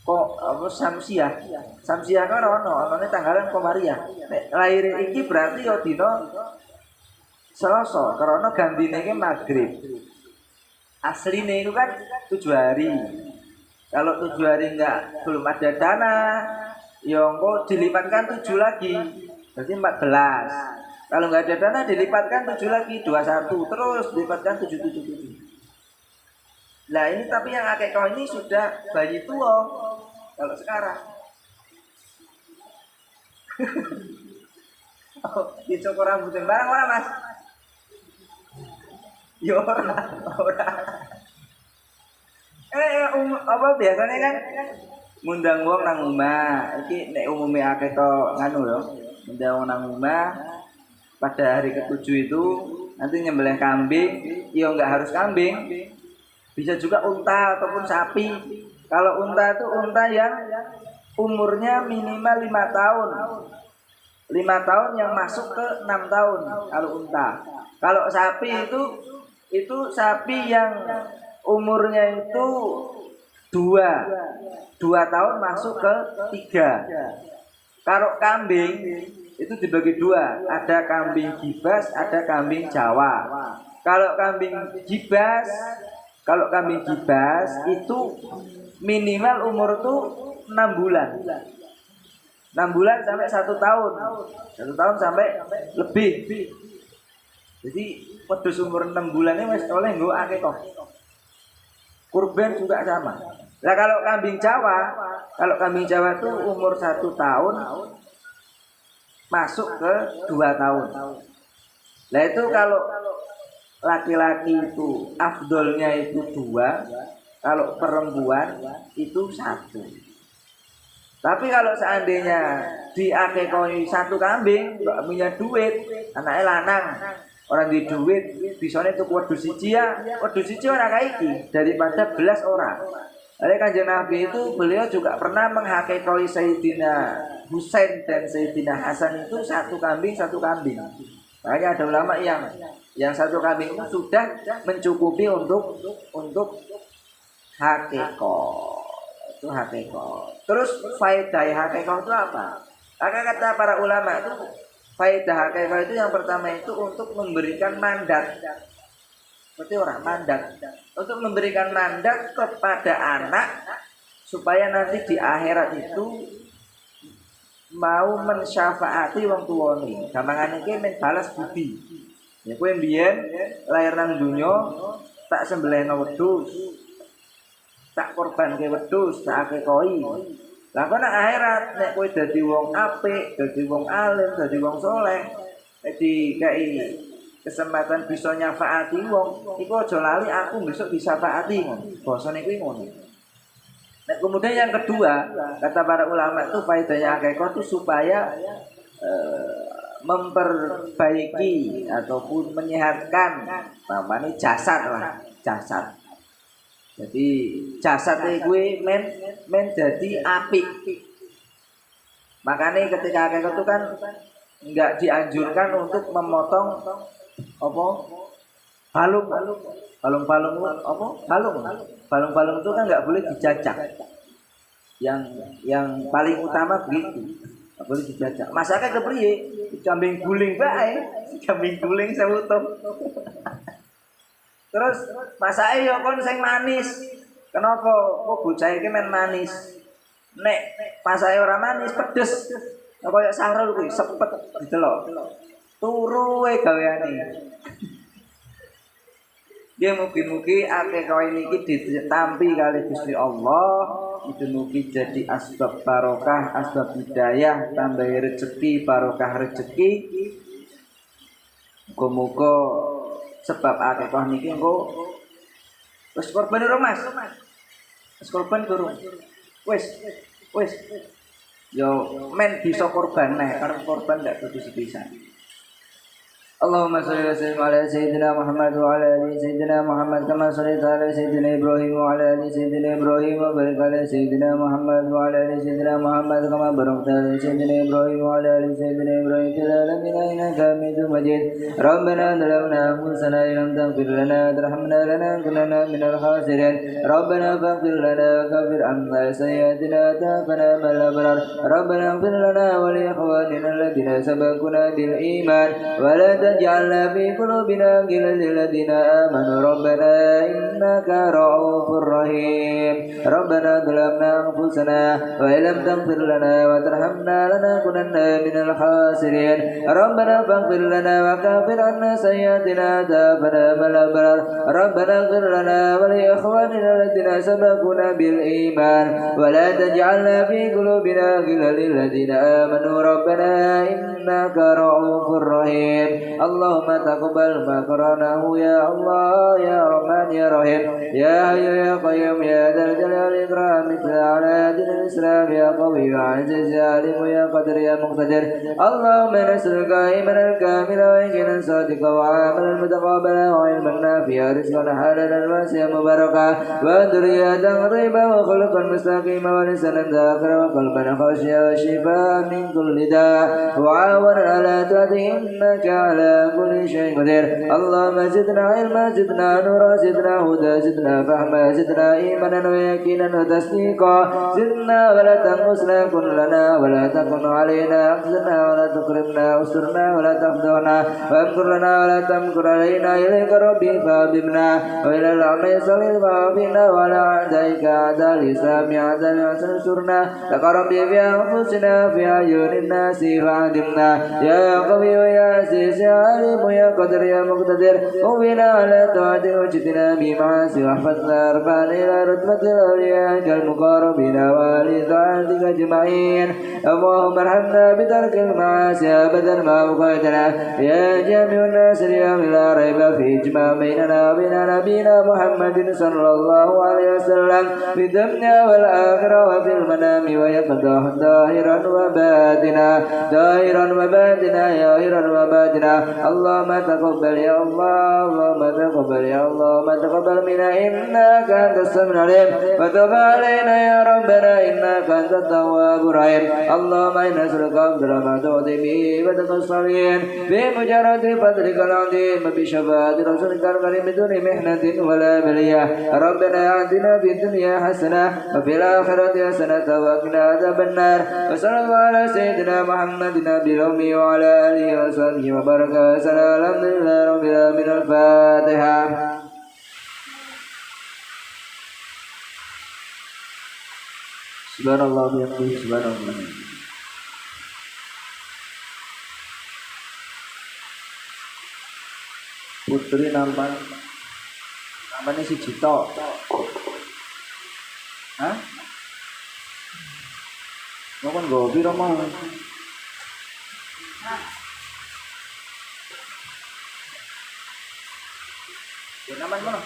kok apa Samsiah. Samsiah kan ora ana, anane tanggalan Komariah. Nek lahir iki berarti ya dina Selasa, karena gantine iki maghrib. Asline itu kan 7 hari. Kalau 7 hari belum ada dana, ya engko dilipatkan 7 lagi. Berarti 14. Kalau enggak ada dana dilipatkan 7 lagi, 21 terus dilipatkan 7. Nah ini tapi yang akikah ini sudah bayi tua. Kalau sekarang dicokor rambutnya barang orang mas. Ya ora. Apa biasanya kan ngundang wong nang omah. Iki nek umume akikah nganu lho, ngundang wong nang omah pada hari ke-7 itu nanti nyembelih kambing, ya enggak harus kambing. Bisa juga unta ataupun sapi. Kalau unta itu unta yang umurnya minimal 5 tahun. 5 tahun yang masuk ke 6 tahun kalau unta. Kalau sapi itu sapi yang umurnya itu 2 tahun masuk ke 3. Kalau kambing itu dibagi 2, ada kambing gibas, ada kambing Jawa. Kalau kambing gibas itu minimal umur tuh 6 bulan. 6 bulan sampai 1 tahun. 1 tahun sampai lebih. Jadi wedhus umur 6 bulan ini wis oleh nggo akikah. Kurban juga sama. Nah kalau kambing Jawa tuh umur 1 tahun masuk ke 2 tahun. Nah itu kalau laki-laki itu afdolnya itu 2, kalau perempuan itu 1. Tapi kalau seandainya diakekoi 1 kambing, nggak punya duit, anaknya lanang, orang di duit, bisanya itu wedhus siji orang kaiki daripada belas orang. Oleh Kanjeng Nabi itu beliau juga pernah menghakikoi Sayyidina Husain dan Sayyidina Hasan itu 1 kambing. Makanya ada ulama yang 1 kambing itu sudah mencukupi untuk hakikoh. Itu hakikoh. Terus faedah hakikoh itu apa? Maka kata para ulama itu faedah hakikoh itu yang pertama itu untuk memberikan mandat. Berarti orang mandat untuk memberikan mandat kepada anak supaya nanti di akhirat itu mau mensyafaati wong tuwane. Gampangane iki men balas budi. Ya kowe mbiyen lahir nang donya tak sembelihno wedhus. Tak korbanke wedhus, tak akekoi. Lah kok nang akhirat nek kowe dadi wong apik, dadi wong alim, dadi wong saleh, dikai kesempatan bisa nyafaati wong, iku aja lali aku besok disyafaati ngono. Basane kuwi ngono. Nah, kemudian yang kedua, kata para ulama itu faedahnya akikah itu supaya memperbaiki ataupun menyehatkan namanya jasad. Jadi jasad kuwi men jadi apik. Makanya ketika akikah itu kan enggak dianjurkan untuk memotong apa? Balung itu kan nggak boleh dijajak. Yang paling utama begitu, nggak boleh dijajak. Masaknya kepriye? Kambing guling bae, kambing guling sewutuh. Terus masake ya kon sing manis. Kenapa? Kok bocah iki men manis. Nek masake ora manis pedes. Kaya sarul kuwi sepet didelok. Turu wae gaweane. Ya mugi-mugi akikah niki ditampi kali Gusti Allah, mugi jadi asbab barokah, asbab hidayah, tambah rezeki, barokah rezeki. Muga-muga sebab akikah niki engko wis korban durung Mas? Wis korban durung? Wis. Yo men bisa korban neh, karena korban ndak kudu sepisan. Allahumma shalli wa sallim ala sayyidina Muhammad wa ala ali sayyidina Muhammad kama shallaita ala sayyidina Ibrahim wa ala ali sayyidina Ibrahim wa barik ala sayyidina Muhammad wa ala ali sayyidina Muhammad kama barakta ala sayyidina Ibrahim wa ala ali sayyidina Ibrahim fil alamin innaka Hamidum Majid. Rabbana zalamna anfusana wa lam taghfir lana wa tarhamna lanakunanna minal khasirin. Rabbana faghfir lana wa kaffir 'anna sayyi'atina wa tawaffana ma'al abrar. Rabbana ighfir lana wa li ikhwanina alladhina sabaquna bil iman wa la تجعلنا في قلوبنا غلا للذين آمنوا ربنا إنك رؤوف رحيم ربنا ظلمنا أنفسنا وإن لم تغفر لنا وترحمنا لنكونن من الخاسرين ربنا فاغفر لنا وكفر عنا سيئاتنا وتوفنا مع الأبرار ربنا اغفر لنا ولإخواننا الذين سبقونا بالإيمان ولا تجعلنا في قلوبنا غلا للذين آمنوا ربنا إنك رؤوف رحيم اللهم تقبل ما قرأناه يا الله يا رحمن يا رحيم يا حي يا قيوم يا ذا الجلال والإكرام مثل على دين الإسلام يا قوي يا عزيز يا عليم يا قدر يا مقتدر اللهم نسألك إيمانا كاملا ويقينا صادقا وعملا متقابلا وعلما نافعا رزقا حلالا واسعا مباركا وذرية طيبة وخلقا مستقيما ولسانا ذاكرا وقلبا خاشعا وشفاء من كل داء وعاونا على طاعته إنك على كل شيء قدير اللهم زدنا علما زدنا نورا زدنا هدى زدنا فهما زدنا إيمانا ويقينا وتصديقا زدنا ولا تنقصنا كلنا ولا تكن علينا أخزنا ولا تكرمنا واسترنا ولا تفضحنا وامكر لنا ولا تمكر علينا إليك ربي فأببنا وإلى العمل صلي فأبنا وعلى أعدائك أعداء الإسلام أعداء الحسن انصرنا لك ربي في أنفسنا في أعين الناس فعلمنا يا قوي يا عزيز يا عليم يا قدر يا مقتدر قونا على طاعتك وجدنا بمعاصي واحفظنا ارفعنا إلى رتبة الأولياء كالمقربين وآل طاعتك أجمعين اللهم ارحمنا بترك المعاصي أبدا ما أبقيتنا يا جامع الناس اليوم لا ريب في إجماع بيننا وبين نبينا محمد صلى الله عليه وسلم في الدنيا والآخرة وفي المنام ويقضاه ظاهرا وباطنا ظاهرا وباطنا اللهم تقبل يا الله اللهم تقبل يا الله اللهم تقبل منا إنك أنت السميع العليم وتب علينا يا ربنا إنك أنت التواب الرحيم اللهم إنا نسألك أفضل ما تؤتي به عبادك الصالحين بمجرد فضلك العظيم بشفاعة رسولك الكريم بدون محنة ولا بلية ربنا آتنا في الدنيا حسنة وفي الآخرة حسنة وقنا عذاب النار وصلى الله على سيدنا محمد نبي الأمي وعلى آله وصحبه وبارك وسلم الحمد لله رب العالمين الفاتحة. Subhanallah bihamdihi subhanallah. Putri namanya si Cito. Hah? Mau kan gobi mau. Ya namanya mana?